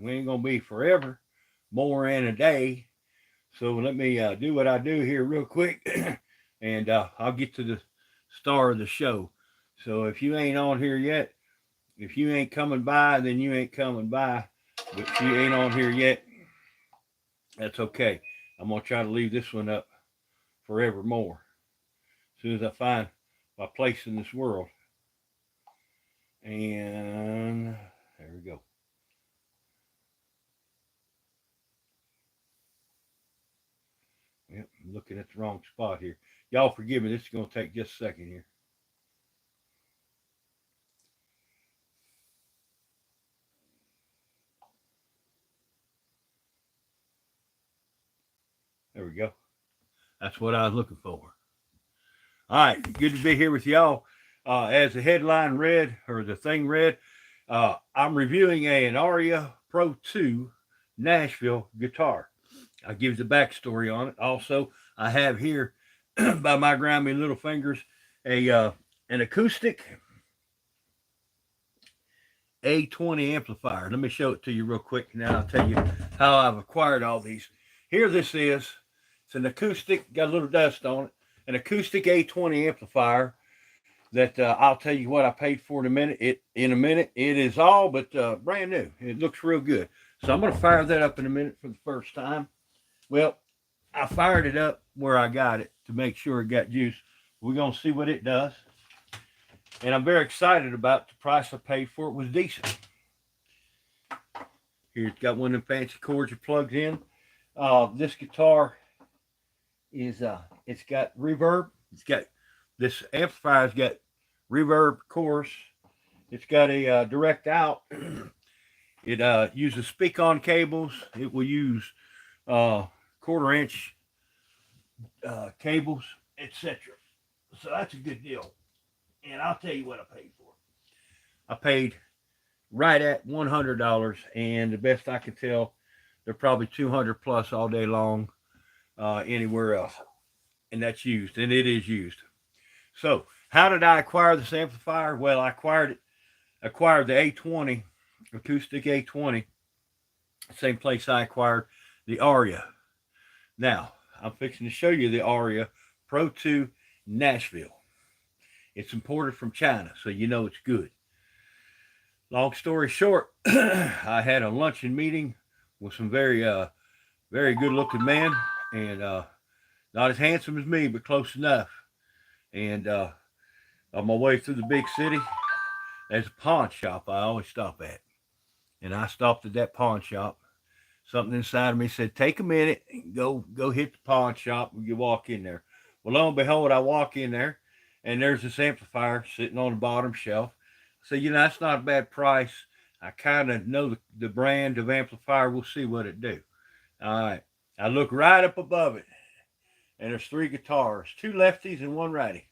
We ain't gonna be forever, more in a day. So let me do what I do here real quick, and I'll get to the star of the show. So if you ain't on here yet, if you ain't coming by, then you ain't coming by. But if you ain't on here yet, that's okay. I'm gonna try to leave this one up forevermore. As soon as I find my place in this world. And there we go. Yep, I'm looking at the wrong spot here. Y'all forgive me, this is going to take just a second here. There we go. That's what I was looking for. All right, good to be here with y'all. As the headline read, or the thing read, I'm reviewing an Aria Pro 2 Nashville guitar. I'll give you the backstory on it. Also, I have here by my grimy little fingers an acoustic A20 amplifier. Let me show it to you real quick. Now I'll tell you how I've acquired all these. Here this is. It's an acoustic, got a little dust on it. An acoustic A20 amplifier that I'll tell you what I paid for in a minute. It is all but brand new. It looks real good. So I'm going to fire that up in a minute for the first time. Well, I fired it up where I got it to make sure it got juice. We're going to see what it does. And I'm very excited about the price I paid for it. Was decent. Here, it's got one of them fancy cords it plugs in. This guitar is, it's got reverb. It's got, this amplifier's got reverb, of course. It's got a direct out. It uses speak-on cables. It will use 1/4 inch cables, etc. So that's a good deal. And I'll tell you what I paid for it. I paid right at $100, and the best I can tell, they're probably 200 plus all day long anywhere else. And that's used, and it is used. So how did I acquire this amplifier? Well, I acquired the A20, acoustic A20, same place I acquired the Aria. Now, I'm fixing to show you the Aria Pro 2 Nashville. It's imported from China, so you know it's good. Long story short, I had a luncheon meeting with some very good looking men, and not as handsome as me, but close enough. And on my way through the big city, there's a pawn shop I always stop at. And I stopped at that pawn shop. Something inside of me said, take a minute and go hit the pawn shop and you walk in there. Well, lo and behold, I walk in there and there's this amplifier sitting on the bottom shelf. So, that's not a bad price. I kind of know the brand of amplifier. We'll see what it do. All right. I look right up above it and there's 3 guitars, 2 lefties and 1 righty.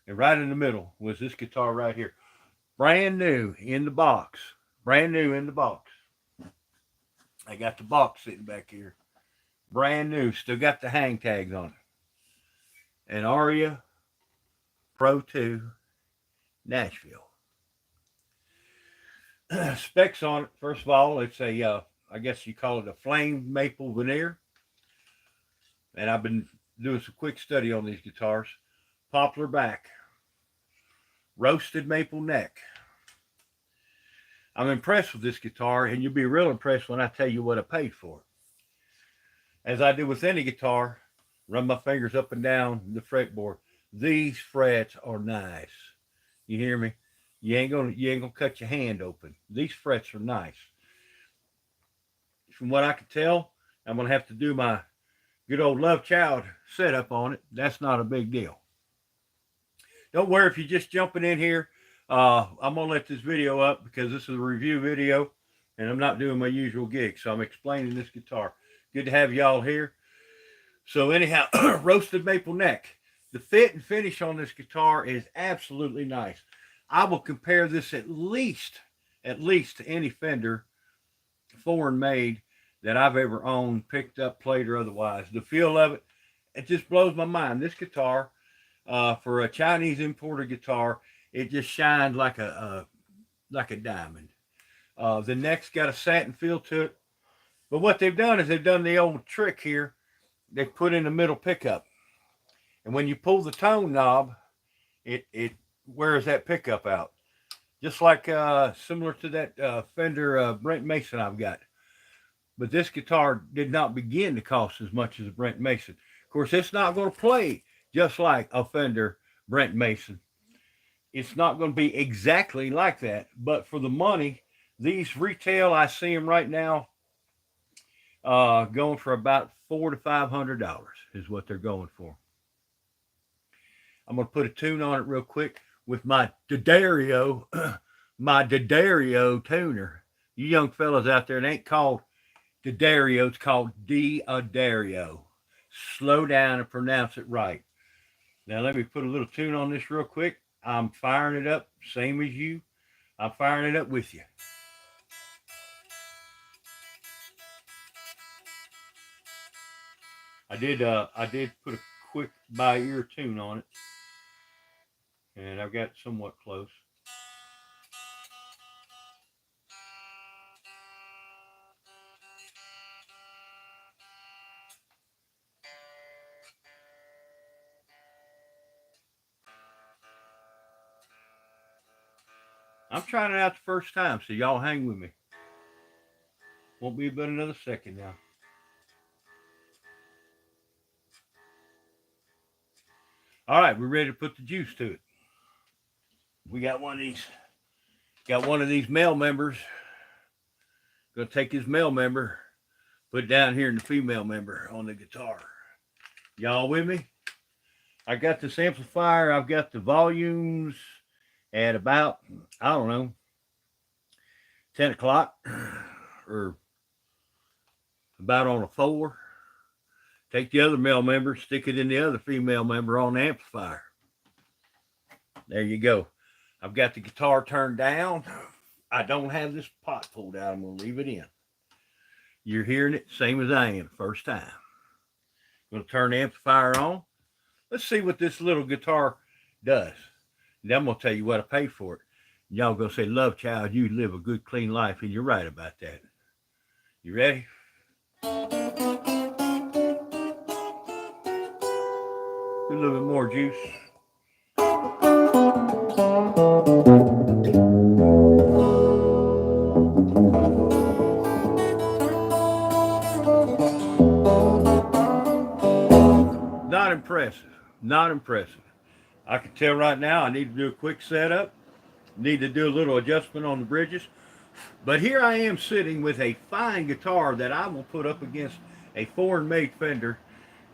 And right in the middle was this guitar right here. Brand new in the box. Brand new in the box. I got the box sitting back here. Brand new. Still got the hang tags on it. An Aria Pro 2 Nashville. Specs on it. First of all, it's a, I guess you call it a flame maple veneer. And I've been doing some quick study on these guitars. Poplar back. Roasted maple neck. I'm impressed with this guitar, and you'll be real impressed when I tell you what I paid for it. As I do with any guitar, run my fingers up and down the fretboard. These frets are nice. You hear me? You ain't gonna cut your hand open. These frets are nice. From what I can tell, I'm gonna have to do my good old Love Child setup on it. That's not a big deal. Don't worry if you're just jumping in here. I'm going to let this video up because this is a review video and I'm not doing my usual gig. So I'm explaining this guitar. Good to have y'all here. So anyhow, roasted maple neck. The fit and finish on this guitar is absolutely nice. I will compare this at least to any Fender foreign made that I've ever owned, picked up, played, or otherwise. The feel of it, it just blows my mind. This guitar, for a Chinese imported guitar, it just shined like a diamond. The neck's got a satin feel to it. But what they've done is they've done the old trick here. They've put in the middle pickup. And when you pull the tone knob, it wears that pickup out. Just like similar to that Fender Brent Mason I've got. But this guitar did not begin to cost as much as a Brent Mason. Of course, it's not going to play just like a Fender Brent Mason. It's not going to be exactly like that. But for the money, these retail, I see them right now going for about $400 to $500 is what they're going for. I'm going to put a tune on it real quick with my D'Addario, my D'Addario tuner. You young fellas out there, it ain't called D'Addario, it's called D'Addario. Slow down and pronounce it right. Now let me put a little tune on this real quick. I'm firing it up, same as you. I'm firing it up with you. I did put a quick by ear tune on it, and I've got somewhat close. I'm trying it out the first time, so y'all hang with me. Won't be but another second now. All right, we're ready to put the juice to it. We got one of these male members. Gonna take his male member, put it down here in the female member on the guitar. Y'all with me? I got this amplifier. I've got the volumes at about, I don't know, 10 o'clock or about on a 4. Take the other male member, stick it in the other female member on the amplifier. There you go. I've got the guitar turned down. I don't have this pot pulled out. I'm going to leave it in. You're hearing it same as I am, first time. I'm going to turn the amplifier on. Let's see what this little guitar does. Then I'm going to tell you what I paid for it. Y'all going to say, love child, you live a good, clean life. And you're right about that. You ready? A little bit more juice. Not impressive. Not impressive. I can tell right now I need to do a quick setup. Need to do a little adjustment on the bridges. But here I am sitting with a fine guitar that I will put up against a foreign-made Fender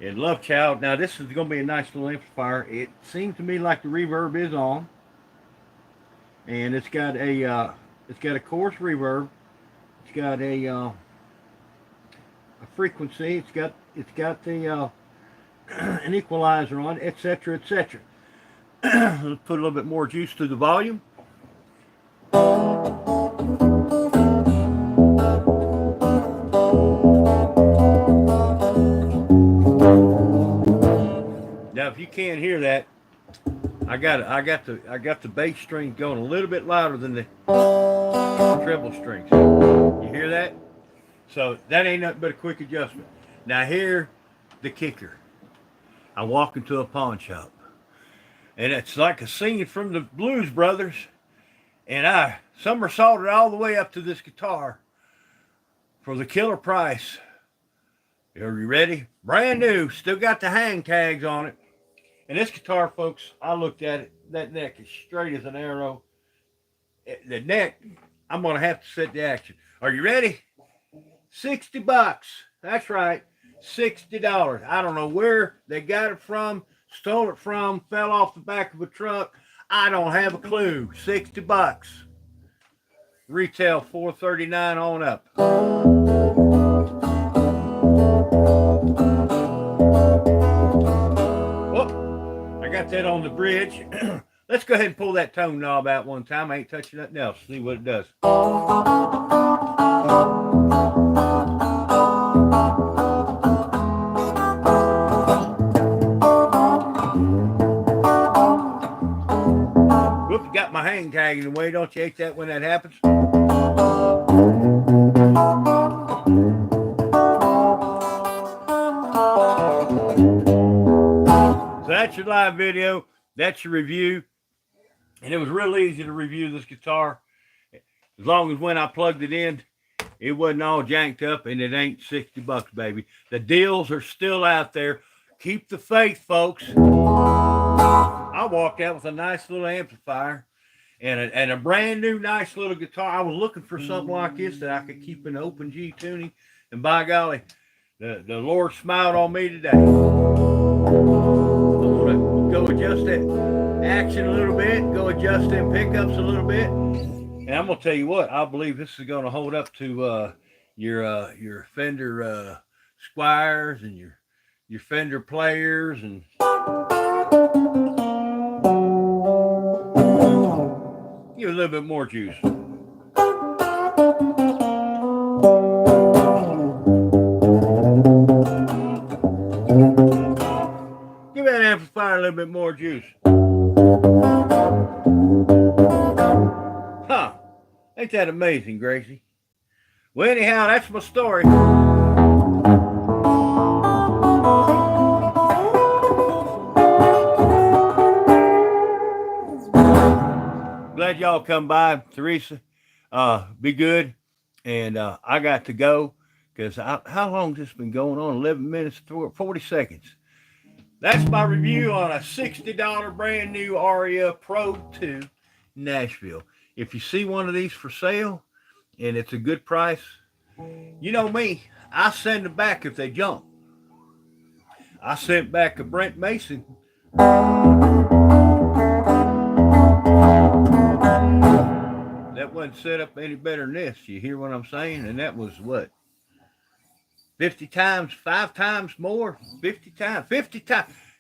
in Love Child. Now this is going to be a nice little amplifier. It seems to me like the reverb is on, and it's got a coarse reverb. It's got a frequency. It's got the an equalizer on, etc., etc. Let's put a little bit more juice to the volume. Now, if you can't hear that, I got the bass string going a little bit louder than the treble strings. You hear that? So that ain't nothing but a quick adjustment. Now here, the kicker. I walk into a pawn shop, and it's like a scene from the Blues Brothers, and I somersaulted all the way up to this guitar for the killer price. Are you ready? Brand new, still got the hang tags on it. And this guitar, folks, I looked at it, that neck is straight as an arrow. The neck, I'm going to have to set the action. Are you ready? $60. That's right, $60. I don't know where they got it from, stole it from, fell off the back of a truck. I don't have a clue. $60. Retail $439 on up. Whoop, I got that on the bridge. Let's go ahead and pull that tone knob out one time. I ain't touching nothing else. See what it does. Whoop, got my hang tag in the way. Don't you hate that when that happens? that's your review. And it was real easy to review this guitar. As long as when I plugged it in, it wasn't all janked up, and it ain't $60, baby. The deals are still out there. Keep the faith, folks. I walked out with a nice little amplifier and a brand new nice little guitar. I was looking for something like this that I could keep in open G tuning, and by golly, the Lord smiled on me today. I'm gonna go adjust that action a little bit, go adjust them pickups a little bit, and I'm gonna tell you what, I believe this is gonna hold up to your Fender Squires and your Fender Players, and give it a little bit more juice. Give that amplifier a little bit more juice. Huh. Ain't that amazing, Gracie? Well, anyhow, that's my story. Glad y'all come by, Teresa. Be good. And I got to go because how long has this been going on? 11 minutes, 40 seconds. That's my review on a $60 brand new Aria Pro 2 Nashville. If you see one of these for sale and it's a good price, you know me, I send them back if they jump. I sent back a Brent Mason. That wasn't set up any better than this. You hear what I'm saying? And that was what? 50 times, 5 times more, 50 times.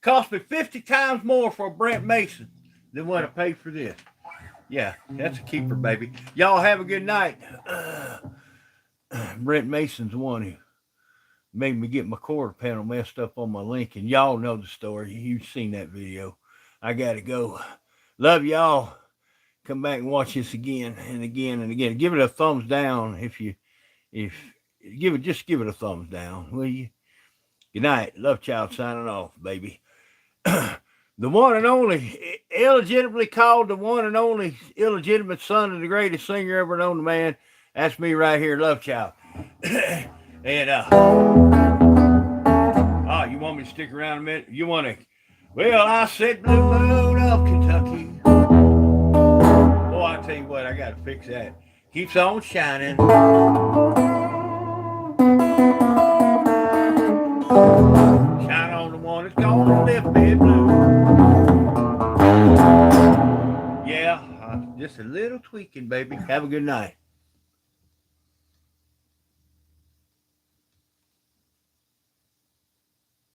Cost me 50 times more for a Brent Mason than what I paid for this. Yeah, that's a keeper, baby. Y'all have a good night. Brent Mason's the one who made me get my quarter panel messed up on my Lincoln. Y'all know the story. You've seen that video. I got to go. Love y'all. Come back and watch this again and again and again. Give it a thumbs down if just give it a thumbs down, will you? Good night. Love Child signing off, baby. The one and only, illegitimately called the one and only illegitimate son of the greatest singer ever known to man. That's me right here, Love Child. And you want me to stick around a minute? You want to? Well, I said Blue Moon of Kentucky. Oh, I tell you what, I got to fix that. Keeps on shining. Shine on the one that's gonna lift me blue. Yeah, just a little tweaking, baby. Have a good night.